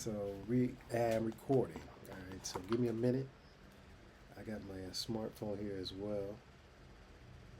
So I am recording. All right, so give me a minute. I got my smartphone here as well.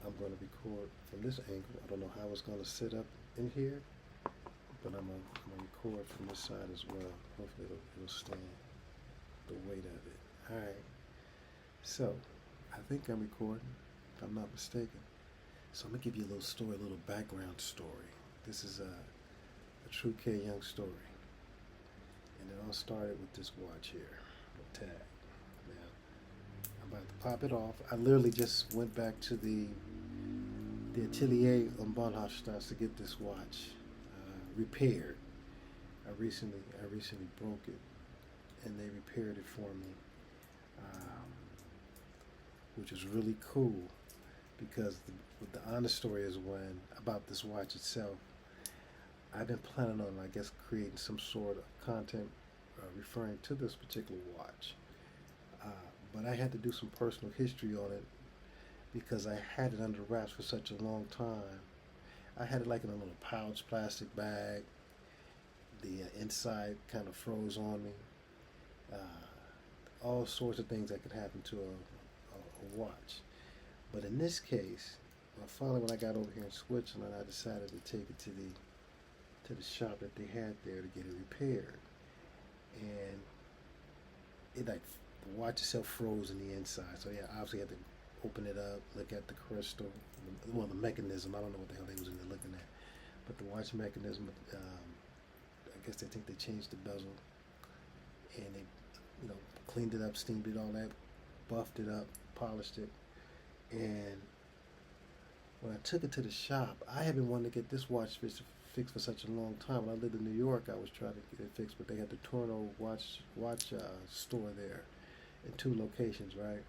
I'm going to record from this angle. I don't know how it's going to sit up in here, but I'm gonna record from this side as well. Hopefully it'll stand the weight of it. All right. So I think I'm recording, if I'm not mistaken. So I'm gonna give you a little story, a little background story. This is a true K Young story. And it all started with this watch here, the Tag. Now, I'm about to pop it off. I literally just went back to the atelier on Bahnhofstrasse to get this watch repaired. I recently broke it, and they repaired it for me, which was really cool because the honest story is when about this watch itself. I've been planning on, I guess, creating some sort of content referring to this particular watch. But I had to do some personal history on it because I had it under wraps for such a long time. I had it like in a little pouch, plastic bag. The inside kind of froze on me. All sorts of things that could happen to a watch. But in this case, finally when I got over here in Switzerland, I decided to take it to the shop that they had there to get it repaired. And it like the watch itself froze in the inside. So yeah, obviously had to open it up, look at the crystal, well the mechanism. I don't know what the hell they was in there looking at, but the watch mechanism. I guess they think they changed the bezel, and they, cleaned it up, steamed it, all that, buffed it up, polished it, and when I took it to the shop, I had been wanting to get this watch fixed for such a long time. When I lived in New York, I was trying to get it fixed, but they had the Torno watch store there in 2 locations, right?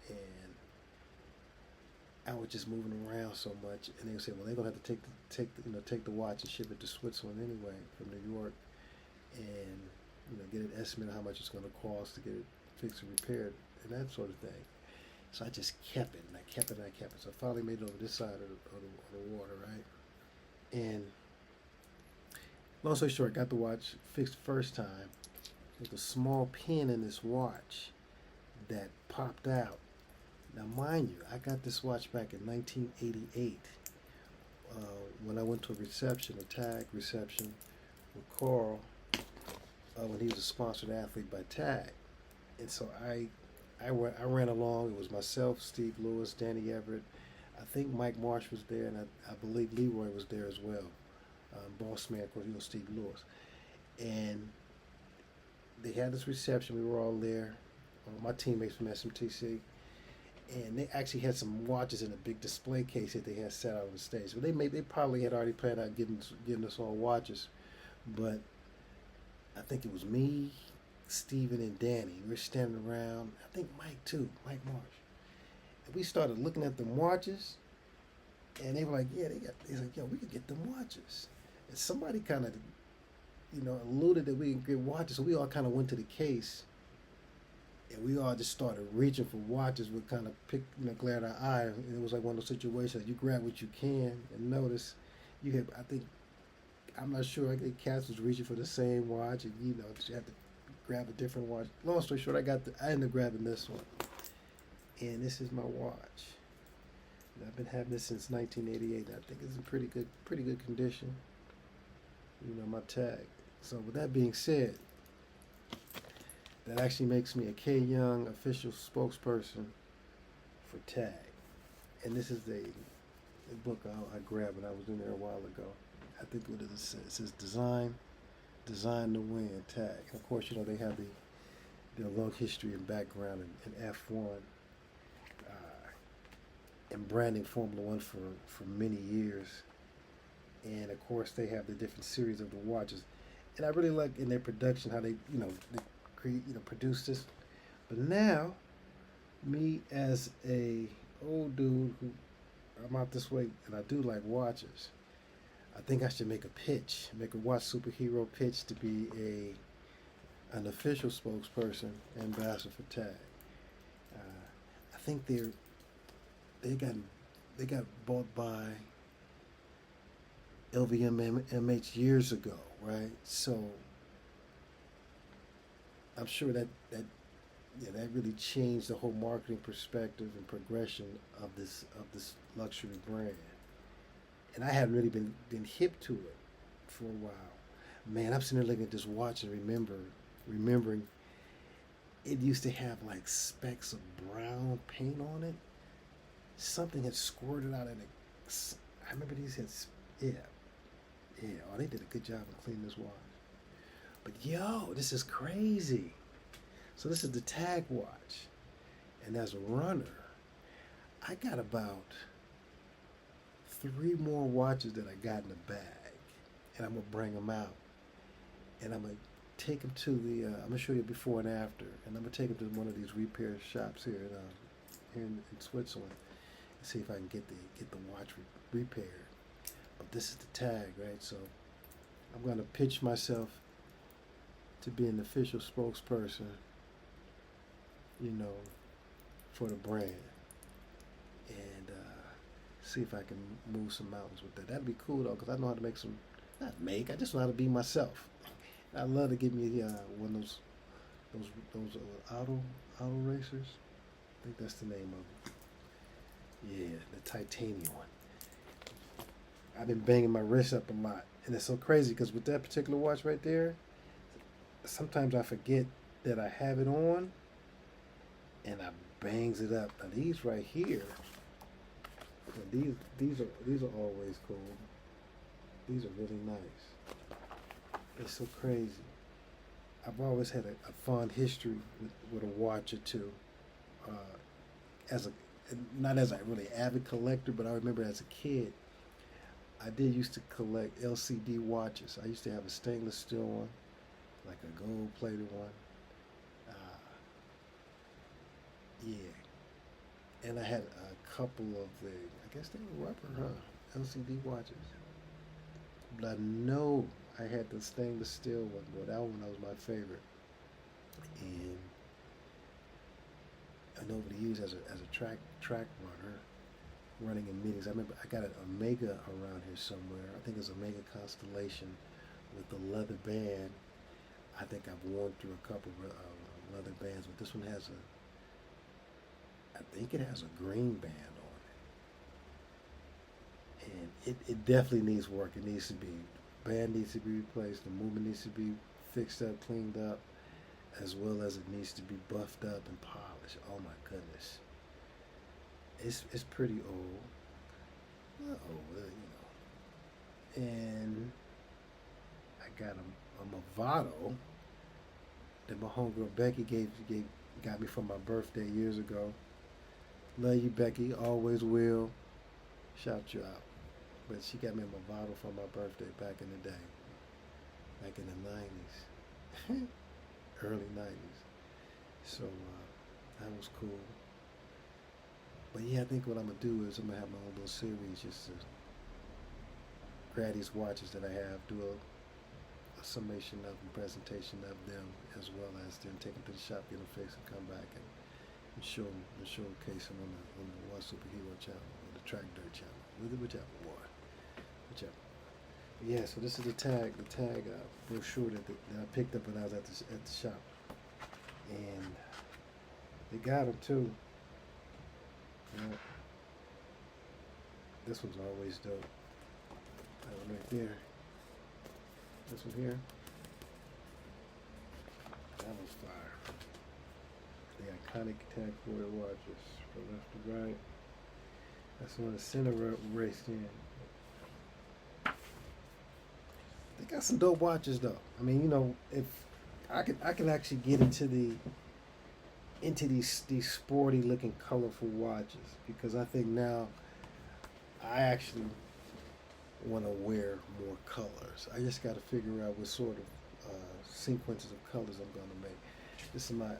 And I was just moving around so much, and they would say, "Well, they're gonna have to take the watch and ship it to Switzerland anyway from New York, and get an estimate of how much it's gonna cost to get it fixed and repaired and that sort of thing." So I just kept it, and I kept it, and I kept it. So I finally made it over this side of the water, right? And long story short, got the watch fixed the first time. There's a small pin in this watch that popped out. Now, mind you, I got this watch back in 1988 when I went to a Tag reception with Carl when he was a sponsored athlete by Tag. And so I ran along. It was myself, Steve Lewis, Danny Everett. I think Mike Marsh was there, and I believe Leroy was there as well. Boss man, of course, Steve Lewis. And they had this reception. We were all there. My teammates from SMTC. And they actually had some watches in a big display case that they had set out on the stage. But they probably had already planned on giving us all watches. But I think it was me, Steven, and Danny. We were standing around. I think Mike too, Mike Marsh. And we started looking at them watches, and they were like, "Yeah, He's like, yo, we could get them watches." And somebody kind of, alluded that we could get watches. So we all kind of went to the case, and we all just started reaching for watches. We kind of glared our eye. And it was like one of those situations. You grab what you can, and notice you had. I'm not sure. I think Cass was reaching for the same watch, and you had to grab a different watch. Long story short, I ended up grabbing this one, and this is my watch. And I've been having this since 1988. And I think it's in pretty good condition. My Tag. So with that being said, that actually makes me a K Young official spokesperson for Tag. And this is a book I grabbed when I was in there a while ago. I think what it says. It says Design to Win, Tag. And of course, they have their long history and background in F1 and branding Formula One for many years. And of course, they have the different series of the watches. And I really like in their production how they produce this. But now, me as a old dude who I'm out this way and I do like watches, I think I should make a watch superhero pitch to be an official spokesperson, ambassador for Tag. I think they got bought by LVMH years ago, right? So I'm sure that yeah, that really changed the whole marketing perspective and progression of this luxury brand. And I hadn't really been hip to it for a while. Man, I'm sitting there looking at this watch and remembering it used to have like specks of brown paint on it. Something had squirted out of it. I remember these had, yeah, yeah. Oh, they did a good job of cleaning this watch. But yo, this is crazy. So this is the Tag watch, and as a runner, I got about three more watches that I got in the bag, and I'm gonna bring them out, and I'm gonna take them to the. I'm gonna show you before and after, and I'm gonna take them to one of these repair shops here in Switzerland, and see if I can get the watch repaired. But this is the Tag, right? So I'm gonna pitch myself to be an official spokesperson, you know, for the brand, and see if I can move some mountains with that. That'd be cool though, because I know how to make some. Not make. I just know how to be myself. I love to give me one of those auto racers. I think that's the name of it. Yeah, the titanium one. I've been banging my wrist up a lot, and it's so crazy because with that particular watch right there, sometimes I forget that I have it on, and I bangs it up. Now these right here, these are always cool. These are really nice. It's so crazy. I've always had a fond history with a watch or two. As a Not as a really avid collector, but I remember as a kid, I did used to collect LCD watches. I used to have a stainless steel one, like a gold plated one. Yeah, and I had a couple of the, I guess they were rubber, huh? LCD watches. But I know I had the stainless steel one, but that one was my favorite. And I know over the years as a track runner, running in meetings. I remember I got an Omega around here somewhere. I think it's Omega Constellation with the leather band. I think I've worn through a couple of leather bands, but this one has I think it has a green band on it. And it definitely needs work. It needs to be, band needs to be replaced, the movement needs to be fixed up, cleaned up, as well as it needs to be buffed up and polished. Oh my goodness. It's pretty old. Not old, you know. And I got a Movado that my homegirl Becky got me for my birthday years ago. Love you, Becky. Always will. Shout you out. But she got me a Movado for my birthday back in the day. Back in the 90s. Early 90s. So that was cool. But yeah, I think what I'm going to do is I'm going to have my own little series just to grab these watches that I have, do a summation of and presentation of them, as well as then take them to the shop, get them fixed, and come back and showcase them on the One Superhero channel or the Track Dirt channel, whichever one. But yeah, so this is the tag brochure that I picked up when I was at the shop, and they got them too. You know, this one's always dope. That one right there. This one here. That was fire. The iconic Tag Heuer watches from left to right. That's when the center raced in. They got some dope watches though. I mean, you know, if I can actually get into these sporty looking colorful watches, because I think now I actually want to wear more colors. I just got to figure out what sort of sequences of colors I'm going to make. This is my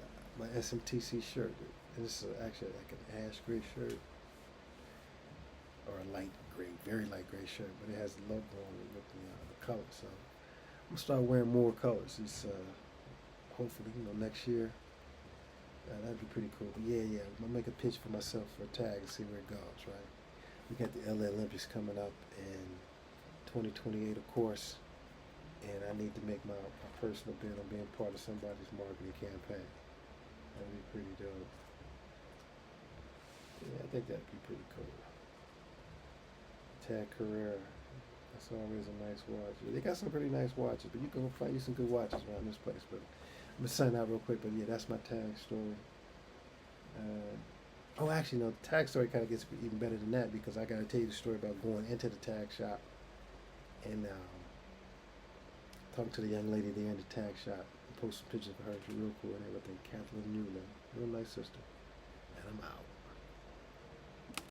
SMTC shirt. This is actually like an ash gray shirt, or a light gray, very light gray shirt, but it has the logo on it with the color. So I'm gonna start wearing more colors. It's hopefully, you know, next year. That'd be pretty cool. But yeah, I'm gonna make a pitch for myself for a tag and see where it goes. Right. We got the LA Olympics coming up in 2028, of course. and I need to make my personal bid on being part of somebody's marketing campaign. That would be pretty dope. Yeah, I think that'd be pretty cool. Tag Heuer. That's always a nice watch. They got some pretty nice watches, but you can find you some good watches around this place. But I'm gonna sign out real quick. But yeah, that's my tag story. Oh, actually, no. The tag story kind of gets even better than that because I got to tell you the story about going into the tag shop and talking to the young lady there in the tag shop. Post some pictures of her. She's real cool and everything. Kathleen Newland, real nice sister. And I'm out.